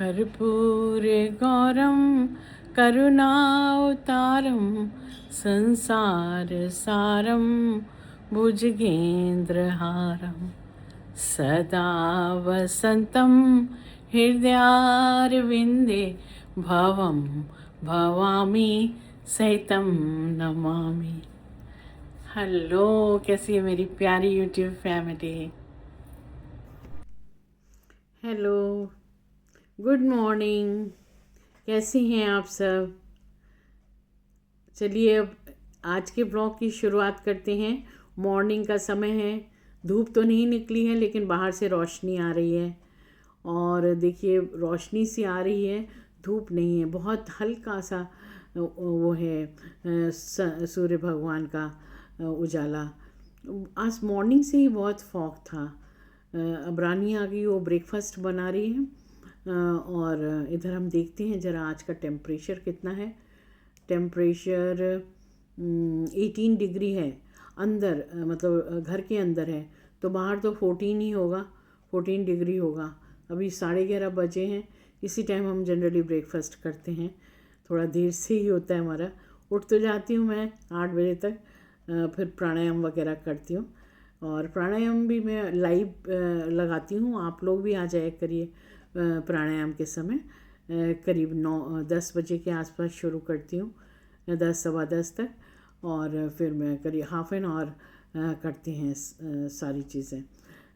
कर्पूरगौरं करुणावतारं संसारसारं भुजगेन्द्रहारं सदा वसन्तं हृदयारविन्दे भवं भवामि सहितं नमामि। हेलो, कैसी है मेरी प्यारी YouTube family. Hello, good morning, कैसी हैं आप सब। चलिए अब आज के ब्लॉग की शुरुआत करते हैं। मॉर्निंग का समय है, धूप तो नहीं निकली है लेकिन बाहर से रोशनी आ रही है। और देखिए रोशनी सी आ रही है, धूप नहीं है, बहुत हल्का सा वो है सूर्य भगवान का उजाला। आज मॉर्निंग से ही बहुत फॉग था। अब रानी आ गई, वो ब्रेकफास्ट बना रही है। और इधर हम देखते हैं ज़रा आज का टेम्परेचर कितना है। टेम्परेचर 18 डिग्री है अंदर, मतलब घर के अंदर है, तो बाहर तो 14 ही होगा, 14 डिग्री होगा। अभी 11:30 बजे हैं। इसी टाइम हम जनरली ब्रेकफास्ट करते हैं, थोड़ा देर से ही होता है हमारा। उठ तो जाती हूँ मैं 8 बजे तक, फिर प्राणायाम वगैरह करती हूँ। और प्राणायाम भी मैं लाइव लगाती हूँ, आप लोग भी आ जाया करिए। प्राणायाम के समय करीब 9-10 बजे के आसपास शुरू करती हूँ, 10 सवा 10 तक। और फिर मैं करीब हाफ एन आवर करती हैं सारी चीज़ें।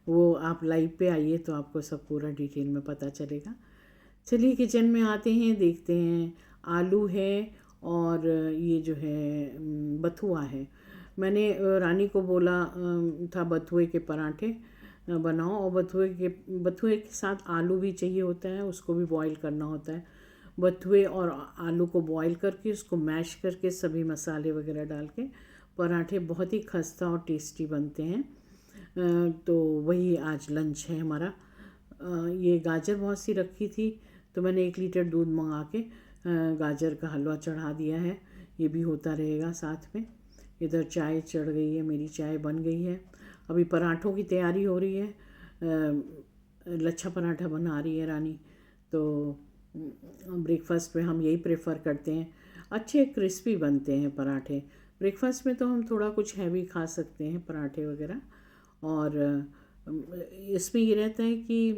वो आप लाइव पे आइए तो आपको सब पूरा डिटेल में पता चलेगा। चलिए किचन में आते हैं, देखते हैं। आलू है और ये जो है बथुआ है। मैंने रानी को बोला था बथुए के पराठे बनाओ, और बथुए के साथ आलू भी चाहिए होता है, उसको भी बॉईल करना होता है। बथुए और आलू को बॉईल करके उसको मैश करके सभी मसाले वगैरह डाल के पराठे बहुत ही खस्ता और टेस्टी बनते हैं। तो वही आज लंच है हमारा। ये गाजर बहुत सी रखी थी तो मैंने 1 लीटर दूध मंगा के गाजर का हलवा चढ़ा दिया है, ये भी होता रहेगा साथ में। इधर चाय चढ़ गई है, मेरी चाय बन गई है। अभी पराठों की तैयारी हो रही है, लच्छा पराठा बना रही है रानी। तो ब्रेकफास्ट में हम यही प्रेफर करते हैं, अच्छे क्रिस्पी बनते हैं पराठे। ब्रेकफास्ट में तो हम थोड़ा कुछ हैवी खा सकते हैं, पराठे वगैरह। और इसमें ये रहता है कि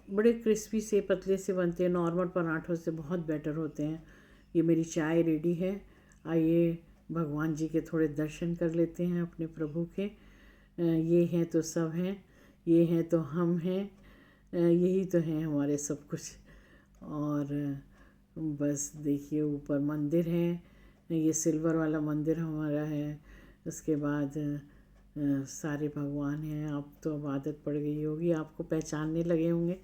बड़े क्रिस्पी से पतले से बनते हैं, नॉर्मल पराठों से बहुत बेटर होते हैं। ये मेरी चाय रेडी है। आइए भगवान जी के थोड़े दर्शन कर लेते हैं, अपने प्रभु के। ये हैं तो सब हैं, ये हैं तो हम हैं, यही तो हैं हमारे सब कुछ। और बस देखिए ऊपर मंदिर है, ये सिल्वर वाला मंदिर हमारा है। उसके बाद सारे भगवान हैं। अब तो अब आदत पड़ गई होगी, आपको पहचानने लगे होंगे।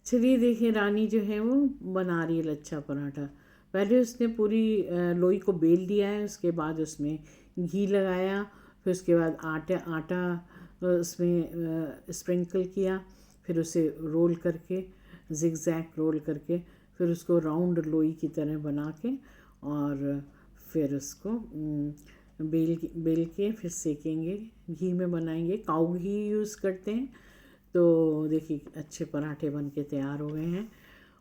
चलिए देखिए रानी जो है वो बना रही है लच्छा पराठा। पहले उसने पूरी लोई को बेल दिया है, उसके बाद उसमें घी लगाया, फिर उसके बाद आटा आटा उसमें स्प्रिंकल किया, फिर उसे रोल करके जिगजैग रोल करके फिर उसको राउंड लोई की तरह बना के, और फिर उसको बेल के फिर सेकेंगे, घी में बनाएंगे। काऊ घी यूज़ करते हैं। तो देखिए अच्छे पराठे बन के तैयार हो गए हैं।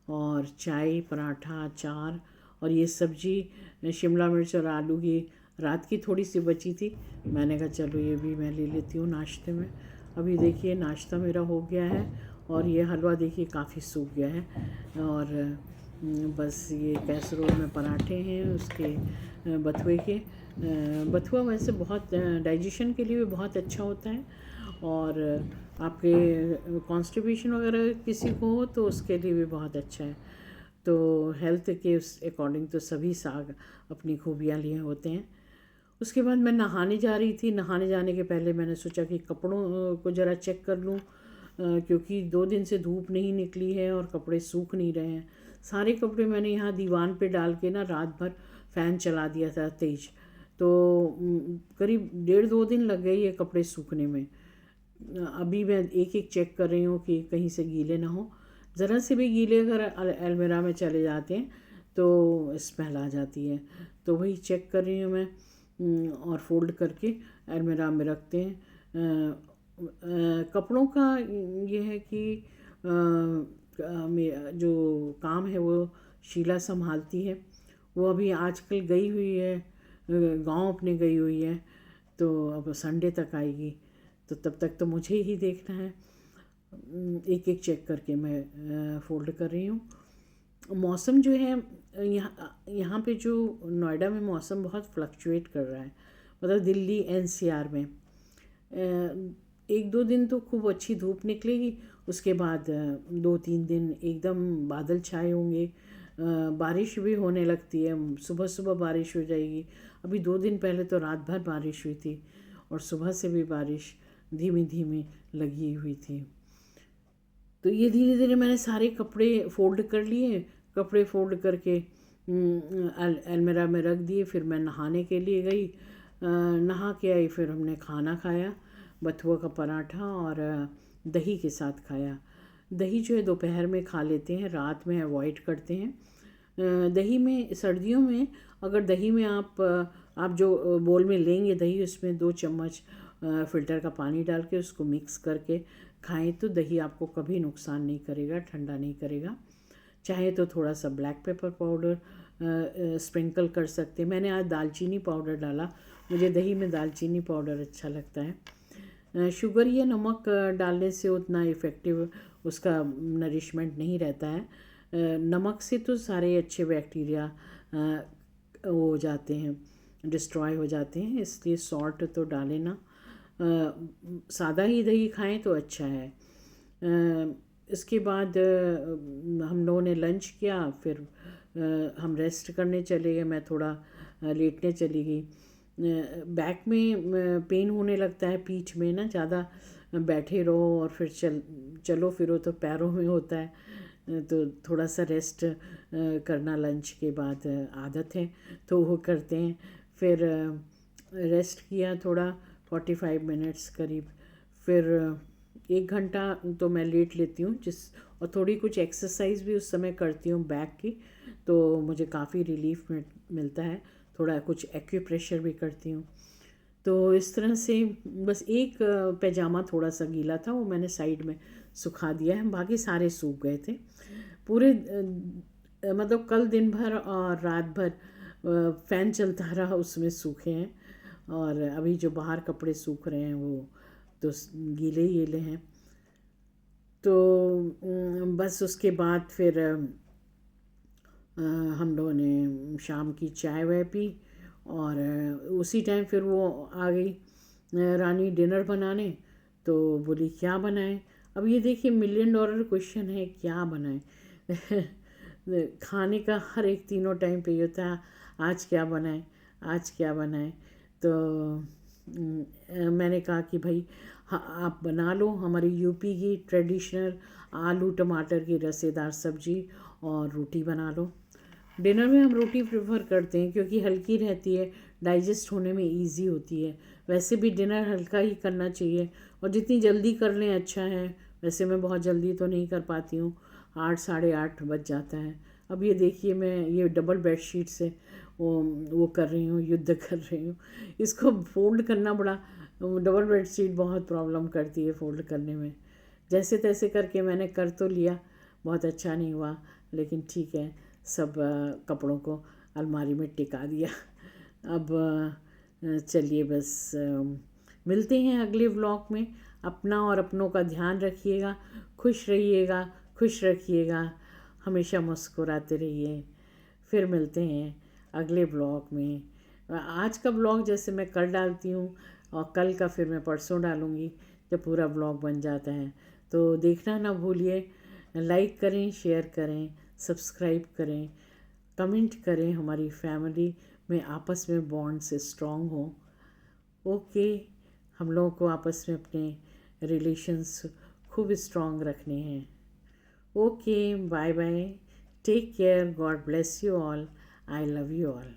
और चाय, पराठा, अचार और ये सब्जी शिमला मिर्च और आलू की रात की थोड़ी सी बची थी, मैंने कहा चलो ये भी मैं ले लेती हूँ नाश्ते में। अभी देखिए नाश्ता मेरा हो गया है, और ये हलवा देखिए काफ़ी सूख गया है। और बस ये कैसरोल में पराठे हैं उसके बथुए के। बथुआ वैसे बहुत डाइजेशन के लिए भी बहुत अच्छा होता है, और आपके कॉन्स्टिपेशन वगैरह किसी को हो तो उसके लिए भी बहुत अच्छा है। तो हेल्थ के उस अकॉर्डिंग तो सभी साग अपनी खूबियाँ लिए होते हैं। उसके बाद मैं नहाने जा रही थी। नहाने जाने के पहले मैंने सोचा कि कपड़ों को ज़रा चेक कर लूँ, क्योंकि 2 दिन से धूप नहीं निकली है और कपड़े सूख नहीं रहे हैं। सारे कपड़े मैंने यहाँ दीवान पे डाल के ना रात भर फ़ैन चला दिया था तेज़। तो करीब 1.5-2 दिन लग गए ये कपड़े सूखने में। अभी मैं एक एक चेक कर रही हूँ कि कहीं से गीले ना हो। ज़रा से भी गीले अगर अलमीरा में चले जाते हैं तो स्मेल आ जाती है। तो वही चेक कर रही हूँ मैं, और फोल्ड करके अलमीरा में रखते हैं। शीला संभालती है, वो अभी आजकल गई हुई है गांव अपने गई हुई है, तो अब संडे तक आएगी, तो तब तक तो मुझे ही देखना है। एक एक चेक करके मैं फ़ोल्ड कर रही हूँ। मौसम जो है यहाँ पे जो नोएडा में मौसम बहुत फ्लक्चुएट कर रहा है, मतलब दिल्ली एनसीआर में 1-2 दिन तो खूब अच्छी धूप निकलेगी, उसके बाद 2-3 दिन एकदम बादल छाए होंगे, बारिश भी होने लगती है, सुबह सुबह बारिश हो जाएगी। अभी 2 दिन पहले तो रात भर बारिश हुई थी और सुबह से भी बारिश धीमी धीमी लगी हुई थी। तो ये धीरे धीरे मैंने सारे कपड़े फ़ोल्ड कर लिए, कपड़े फ़ोल्ड करके अलमीरा में रख दिए। फिर मैं नहाने के लिए गई, नहा के आई, फिर हमने खाना खाया, बथुआ का पराठा और दही के साथ खाया। दही जो है दोपहर में खा लेते हैं, रात में अवॉइड करते हैं। दही में सर्दियों में अगर दही में आप जो बोल में लेंगे दही, उसमें 2 चम्मच फ़िल्टर का पानी डाल के उसको मिक्स करके खाएं तो दही आपको कभी नुकसान नहीं करेगा, ठंडा नहीं करेगा। चाहे तो थोड़ा सा ब्लैक पेपर पाउडर स्प्रिंकल कर सकते हैं। मैंने आज दालचीनी पाउडर डाला, मुझे दही में दालचीनी पाउडर अच्छा लगता है। शुगर या नमक डालने से उतना इफ़ेक्टिव उसका नरिशमेंट नहीं रहता है। नमक से तो सारे अच्छे बैक्टीरिया हो जाते हैं, डिस्ट्रॉय हो जाते हैं, इसलिए सॉल्ट तो डालें ना। सादा ही दही खाएं तो अच्छा है। इसके बाद हम लोगों ने लंच किया, फिर हम रेस्ट करने चले गए, मैं थोड़ा लेटने चली गई। बैक में पेन होने लगता है, पीठ में ना, ज़्यादा बैठे रहो और फिर चलो फिरो तो पैरों में होता है, तो थोड़ा सा रेस्ट करना लंच के बाद आदत है, तो वो करते हैं। फिर रेस्ट किया थोड़ा 45 मिनट्स करीब, फिर 1 घंटा तो मैं लेट लेती हूँ और थोड़ी कुछ एक्सरसाइज भी उस समय करती हूँ बैक की, तो मुझे काफ़ी रिलीफ मिलता है। थोड़ा कुछ एक्यूप्रेशर भी करती हूँ। तो इस तरह से बस एक पैजामा थोड़ा सा गीला था, वो मैंने साइड में सुखा दिया है, बाकी सारे सूख गए थे पूरे। मतलब कल दिन भर और रात भर फ़ैन चलता रहा, उसमें सूखे हैं, और अभी जो बाहर कपड़े सूख रहे हैं वो तो गीले ही गीले हैं। तो बस उसके बाद फिर हम लोगों ने शाम की चाय वाय पी, और उसी टाइम फिर वो आ गई रानी डिनर बनाने, तो बोली क्या बनाएं। अब ये देखिए $1,000,000 क्वेश्चन है, क्या बनाएं। खाने का हर एक तीनों टाइम पे ये होता है, आज क्या बनाएं, आज क्या बनाएं। तो मैंने कहा कि भाई आप बना लो हमारी यूपी की ट्रेडिशनल आलू टमाटर की रसेदार सब्जी और रोटी बना लो। डिनर में हम रोटी प्रेफर करते हैं क्योंकि हल्की रहती है, डाइजेस्ट होने में इजी होती है। वैसे भी डिनर हल्का ही करना चाहिए, और जितनी जल्दी कर लें अच्छा है। वैसे मैं बहुत जल्दी तो नहीं कर पाती हूँ, 8 साढ़े 8 बज जाता है। अब ये देखिए मैं ये डबल बेडशीट से वो कर रही हूँ, युद्ध कर रही हूँ। इसको फोल्ड करना बड़ा, डबल बेडशीट बहुत प्रॉब्लम करती है फोल्ड करने में। जैसे तैसे करके मैंने कर तो लिया, बहुत अच्छा नहीं हुआ, लेकिन ठीक है, सब कपड़ों को अलमारी में टिका दिया। अब चलिए बस मिलते हैं अगले व्लॉग में। अपना और अपनों का ध्यान रखिएगा, खुश रहिएगा, खुश रखिएगा, हमेशा मुस्कुराते रहिए। फिर मिलते हैं अगले व्लॉग में। आज का व्लॉग जैसे मैं कल डालती हूँ, और कल का फिर मैं परसों डालूँगी जब पूरा व्लॉग बन जाता है। तो देखना ना भूलिए, लाइक करें, शेयर करें, सब्सक्राइब करें, कमेंट करें। हमारी फैमिली में आपस में बॉन्ड से स्ट्रॉन्ग हो। ओके, हम लोगों को आपस में अपने रिलेशंस खूब स्ट्रॉन्ग रखने हैं। Okay, bye bye, take care, God bless you all, I love you all.